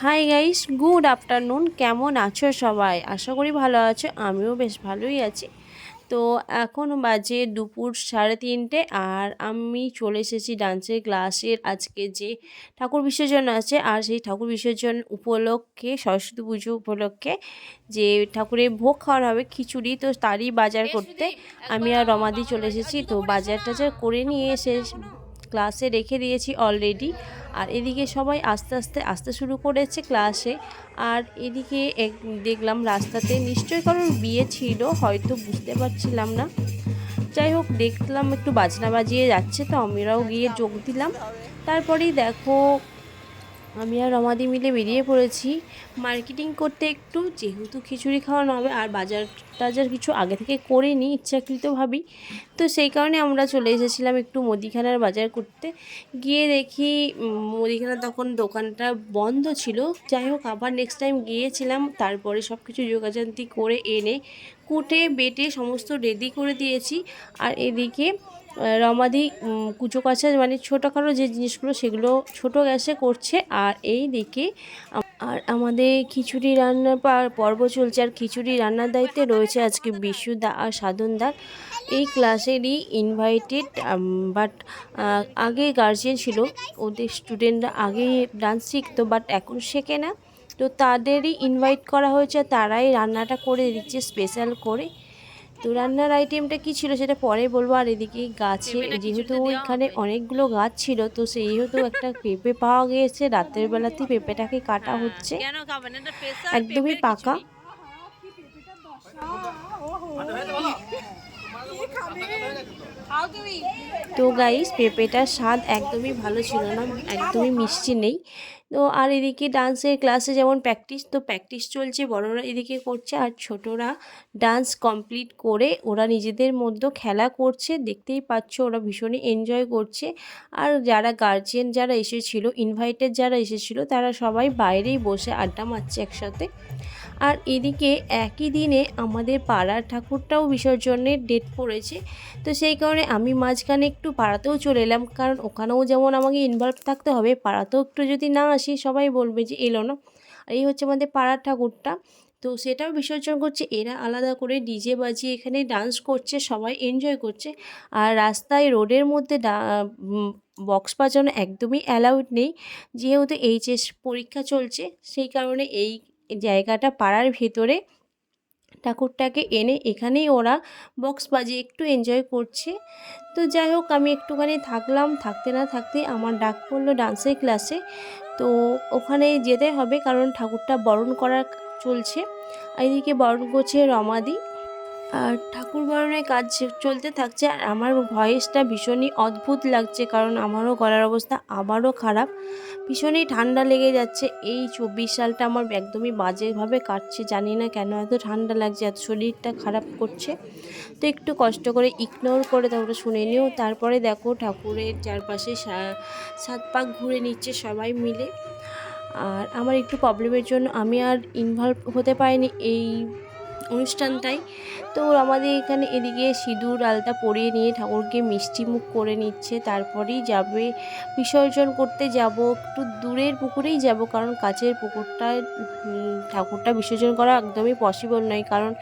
Hi guys, good afternoon. কেমন আছো সবাই? আশা করি ভালো আছো। আমিও বেশ ভালোই আছি। তো এখন বাজে দুপুর 3:30 আর আমি চলে এসেছি ডান্সের ক্লাসের আজকে যে ঠাকুর বিসর্জন আছে, আর সেই ঠাকুর বিসর্জন উপলক্ষে, সরস্বতী পুজো উপলক্ষে যে ঠাকুরের ভোগ খাওয়ানো হবে খিচুড়ি, তো তারই বাজার করতে আমি আর রমাদি চলে এসেছি। তো বাজার টাজার করে নিয়ে এসে ক্লাসে রেখে দিয়েছি অলরেডি। আর এদিকে সবাই আস্তে আস্তে আসতে শুরু করেছে ক্লাসে। আর এদিকে দেখলাম রাস্তাতে নিশ্চয়ই কারোর বিয়ে ছিল, হয়তো বুঝতে পারছিলাম না। যাই হোক, দেখলাম একটু বাজনা বাজিয়ে যাচ্ছে, তো আমরাও গিয়ে যোগ দিলাম। তারপরেই দেখো আমি আর রমাদি মিলে বেরিয়ে পড়েছি মার্কেটিং করতে একটু, যেহেতু খিচুড়ি খাওয়ানো হবে আর বাজার টাজার কিছু আগে থেকে করে নিই ইচ্ছাকৃতভাবেই। তো সেই কারণে আমরা চলে এসেছিলাম একটু মুদিখানার বাজার করতে। গিয়ে দেখি মুদিখানার তখন দোকানটা বন্ধ ছিল। যাই হোক, আবার নেক্সট টাইম গিয়েছিলাম, তারপরে সব কিছু যোগাযান্তি করে এনে কুটে বেটে সমস্ত রেডি করে দিয়েছি। আর এদিকে রমাদি কুচো কাচা মানে ছোটোখাটো যে জিনিসগুলো সেগুলো ছোটো গ্যাসে করছে। আর এই দিকে আমাদের খিচুড়ি রান্নার পর্ব চলছে। আর খিচুড়ি রান্নার দায়িত্বে রয়েছে আজকে বিশুদা আর সাধনদা। এই ক্লাসেরই ইনভাইটেড, বাট আগে গার্জিয়ান ছিল, ওদের স্টুডেন্টরা আগে ডান্স শিখতো বাট এখন শেখে না, তো তাদেরই ইনভাইট করা হয়েছে। তারাই রান্নাটা করে দিচ্ছে স্পেশাল করে। তো রান্নার আইটেমটা কি ছিল সেটা পরে বলবো। আর এদিকে গাছে, যেহেতু এখানে অনেকগুলো গাছ ছিল, তো সেহেতু একটা পেঁপে পাওয়া গিয়েছে। রাতের বেলাতেই পেঁপেটাকে কাটা হচ্ছে, একদমই পাকা। তো গাইস, পেঁপেটার স্বাদ একদমই ভালো ছিল না, একদমই মিষ্টি নেই। তো আর এদিকে ডান্সের ক্লাসে যেমন প্র্যাকটিস, তো প্র্যাকটিস চলছে, বড়রা এদিকে করছে আর ছোটরা ডান্স কমপ্লিট করে ওরা নিজেদের মধ্যে খেলা করছে। দেখতেই পাচ্ছ ওরা ভীষণই এনজয় করছে। আর যারা গার্জিয়ান যারা এসেছিল, ইনভাইটেড যারা এসেছিল, তারা সবাই বাইরেই বসে আড্ডা মারছে একসাথে। আর এদিকে একই দিনে আমাদের পাড়ার ঠাকুরটাও বিসর্জনের ডেট পড়েছে। তো সেই কারণে আমি মাঝখানে একটু পাড়াতেও চলে এলাম, কারণ ওখানেও যেমন আমাকে ইনভলভ থাকতে হবে, পাড়াতেও একটু যদি না আসি সবাই বলবে যে এলো না। আর এই হচ্ছে আমাদের পাড়ার ঠাকুরটা, তো সেটাও বিসর্জন করছে। এরা আলাদা করে ডিজে বাজিয়ে এখানে ডান্স করছে, সবাই এনজয় করছে। আর রাস্তায় রোডের মধ্যে বক্স বাজানো একদমই অ্যালাউড নেই, যেহেতু এইচএস পরীক্ষা চলছে। সেই কারণে এই জায়গাটা পাড়ার ভেতরে ঠাকুরটাকে এনে এখানেই ওরা বক্স বাজিয়ে একটু এনজয় করছে। তো যাই হোক, আমি একটুখানি থাকলাম, থাকতে না থাকতে আমার ডাক পড়লো ডান্সের ক্লাসে। তো ওখানে যেতে হবে, কারণ ঠাকুরটা বরণ করা চলছে। এদিকে বরণ করছে রমাদি, আর ঠাকুর বরণের কাজ চলতে থাকছে। আর আমার ভয়েসটা ভীষণই অদ্ভুত লাগছে, কারণ আমারও গলার অবস্থা আবারও খারাপ, ভীষণই ঠান্ডা লেগে যাচ্ছে। এই 24 সালটা আমার একদমই বাজেভাবে কাটছে, জানি না কেন এত ঠান্ডা লাগছে, এত শরীরটা খারাপ করছে। তো একটু কষ্ট করে ইগনোর করে তারপরে শুনে নিও। তারপরে দেখো ঠাকুরের চারপাশে 7 পাক ঘুরে নিচ্ছে সবাই মিলে। আর আমার একটু প্রবলেমের জন্য আমি আর ইনভলভ হতে পারিনি এই অনুষ্ঠানটাই। তো আমাদের এখানে এদিকে সিঁদুর আলতা পরিয়ে নিয়ে ঠাকুরকে মিষ্টি মুখ করে নিচ্ছে, তারপরেই যাবে বিসর্জন করতে। যাব একটু দূরের পুকুরেই যাব, কারণ কাছের পুকুরটায় ঠাকুরটা বিসর্জন করা একদমই পসিবল নয়, কারণ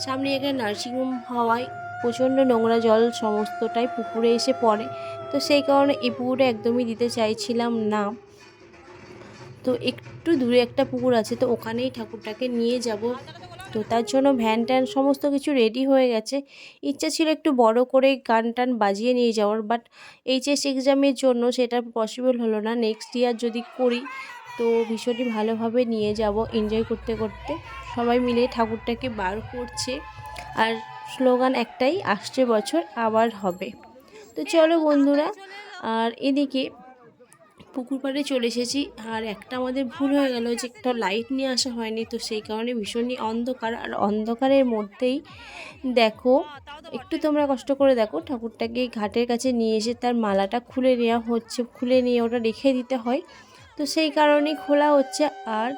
সামনে এখানে নার্সিংহোম হওয়ায় প্রচণ্ড নোংরা জল সমস্তটাই পুকুরে এসে পড়ে। তো সেই কারণে এই পুকুরে একদমই দিতে চাইছিলাম না। তো একটু দূরে একটা পুকুর আছে, তো ওখানেই ঠাকুরটাকে নিয়ে যাব। তো তার জন্য ভ্যান ট্যান সমস্ত কিছু রেডি হয়ে গেছে। ইচ্ছা ছিল একটু বড় করে গান টান বাজিয়ে নিয়ে যাওয়ার, বাট এইচএস এক্সামের জন্য সেটা পসিবল হলো না। নেক্সট ইয়ার যদি করি তো ভীষণই ভালোভাবে নিয়ে যাব এনজয় করতে করতে। সবাই মিলে ঠাকুরটাকে বার করছে, আর স্লোগান একটাই, আসছে বছর আবার হবে। তো চলো বন্ধুরা, আর এদিকে পুকুর পাড়ে চলে এসেছি। আর একটা আমাদের ভুল হয়ে গেল যে একটা লাইট নিয়ে আসা হয়নি, তো সেই কারণে ভীষণই অন্ধকার। আর অন্ধকারের মধ্যেই দেখো, একটু তোমরা কষ্ট করে দেখো, ঠাকুরটাকে ঘাটের কাছে নিয়ে এসে তার মালাটা খুলে নেওয়া হচ্ছে, খুলে নিয়ে ওটা রেখে দিতে হয়, তো সেই কারণেই খোলা হচ্ছে। আর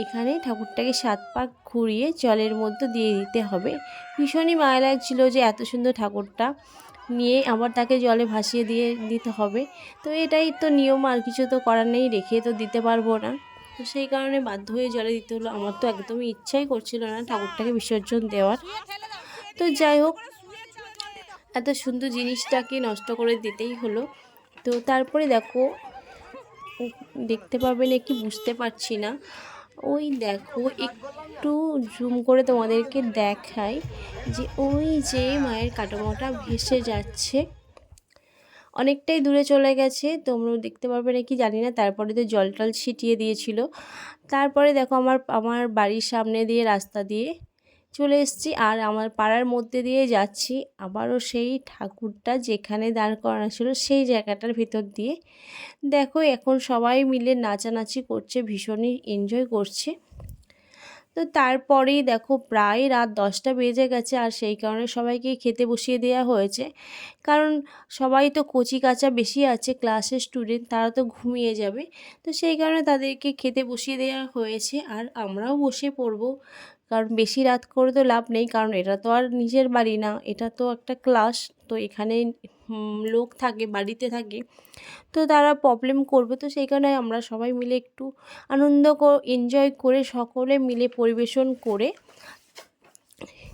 এখানে ঠাকুরটাকে 7 পাক ঘুরিয়ে জলের মধ্যে দিয়ে দিতে হবে। ভীষণই মায়া লাগছিল যে এত সুন্দর ঠাকুরটা নিয়ে আবার তাকে জলে ভাসিয়ে দিয়ে দিতে হবে। তো এটাই তো নিয়ম, আর কিছু তো করার নেই, রেখে তো দিতে পারবো না। তো সেই কারণে বাধ্য হয়ে জলে দিতে হলো। আমার তো একদমই ইচ্ছাই করছিল না ঠাকুরটাকে বিসর্জন দেওয়ার। তো যাই হোক, এত সুন্দর জিনিসটাকে নষ্ট করে দিতেই হলো। তো তারপরে দেখো, দেখতে পাবেন কি বুঝতে পারছি না, ওই দেখো একটু জুম করে তোমাদেরকে দেখাই যে ওই যে মায়ের কাঠামোটা ভেসে যাচ্ছে, অনেকটাই দূরে চলে গেছে, তোমরাও দেখতে পারবে নাকি জানি না। তারপরে তো জল টল ছিটিয়ে দিয়েছিল। তারপরে দেখো আমার বাড়ির সামনে দিয়ে রাস্তা দিয়ে চলে এসেছি, আর আমার পাড়ার মধ্যে দিয়ে যাচ্ছি আবারও সেই ঠাকুরটা যেখানে দাঁড় করানো ছিল সেই জায়গাটার ভিতর দিয়ে। দেখো এখন সবাই মিলে নাচানাচি করছে, ভীষণই এনজয় করছে। তো তারপরেই দেখো প্রায় রাত 10টা বেজে গেছে, আর সেই কারণে সবাইকে খেতে বসিয়ে দেওয়া হয়েছে। কারণ সবাই তো কচি কাঁচা বেশি আছে ক্লাসের স্টুডেন্ট, তারা তো ঘুমিয়ে যাবে। তো সেই কারণে তাদেরকে খেতে বসিয়ে দেওয়া হয়েছে, আর আমরাও বসে পড়বো। কারণ বেশি রাত করে তো লাভ নেই, কারণ এটা তো আর নিজের বাড়ি না, এটা তো একটা ক্লাস। তো এখানে লোক থাকে, বাড়িতে থাকে, তো তারা প্রবলেম করবে। তো সেই কারণে আমরা সবাই মিলে একটু আনন্দ এনজয় করে সকলে মিলে পরিবেশন করে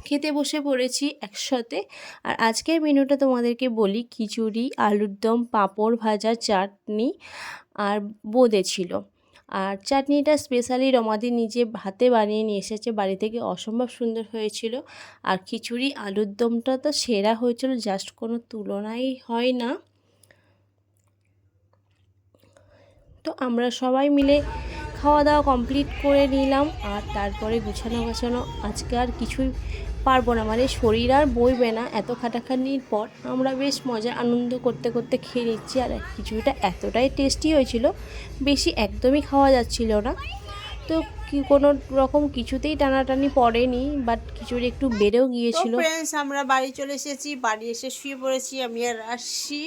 খেতে বসে পড়েছি একসাথে। আর আজকের মেনুটা তোমাদেরকে বলি, খিচুড়ি, আলুর দম, পাঁপড় ভাজা, চাটনি আর বোঁদে ছিল। আর চাটনিটা স্পেশালি রমাদি নিজে হাতে বানিয়ে নিয়ে এসেছে বাড়ি থেকে, অসম্ভব সুন্দর হয়েছিল। আর খিচুড়ি আলুর দমটা তো সেরা হয়েছিল, জাস্ট কোনো তুলনাই হয় না। তো আমরা সবাই মিলে খাওয়া দাওয়া কমপ্লিট করে নিলাম, আর তারপরে গুছানো গাছানো আজকে আর কিছুই পারবো না, মানে শরীর আর বইবে না এত খাটাখাটনির পর। আমরা বেশ মজা আনন্দ করতে করতে খেয়ে নিচ্ছি। আর খিচুড়িটা এতটাই টেস্টি হয়েছিল, বেশি একদমই খাওয়া যাচ্ছিল না। তো কোনো রকম কিছুতেই টানাটানি পড়েনি, বাট খিচুড়ি একটু বেড়েও গিয়েছিল। ফ্রেন্ডস, আমরা বাড়ি চলে এসেছি, বাড়ি এসে শুয়ে পড়েছি আমি আর আসছি।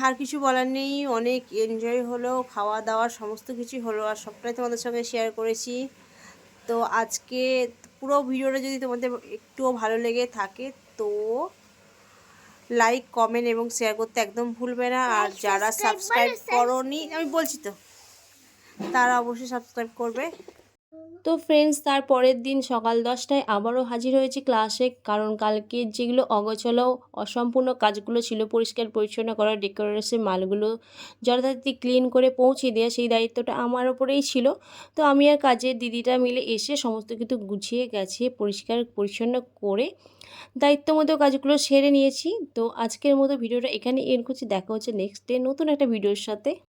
আর কিছু বলার নেই, অনেক এনজয় হলো, খাওয়া দাওয়া সমস্ত কিছু হলো, আর সবটাই তোমাদের সঙ্গে শেয়ার করেছি। তো আজকে পুরো ভিডিওটা যদি তোমাদের একটুও ভালো লেগে থাকে তো লাইক, কমেন্ট এবং শেয়ার করতে একদম ভুলবে না। আর যারা সাবস্ক্রাইব করোনি, আমি বলছি তো, তারা অবশ্যই সাবস্ক্রাইব করবে। তো ফ্রেন্ডস, তার পরের দিন সকাল 10টায় আবারও হাজির হয়েছি ক্লাসে, কারণ কালকে যেগুলো অগোছালো অসম্পূর্ণ কাজগুলো ছিল, পরিষ্কার পরিচ্ছন্ন করা, ডেকোরেশনের মালগুলো যথারীতি ক্লিন করে পৌঁছে দেওয়া, সেই দায়িত্বটা আমার ওপরেই ছিল। তো আমি আর কাজের দিদিটা মিলে এসে সমস্ত কিছু গুছিয়ে গেছে পরিষ্কার পরিচ্ছন্ন করে দায়িত্ব মতো কাজগুলো সেরে নিয়েছি। তো আজকের মতো ভিডিওটা এখানে এন্ড করছি, দেখা হচ্ছে নেক্সট ডে নতুন একটা ভিডিওর সাথে।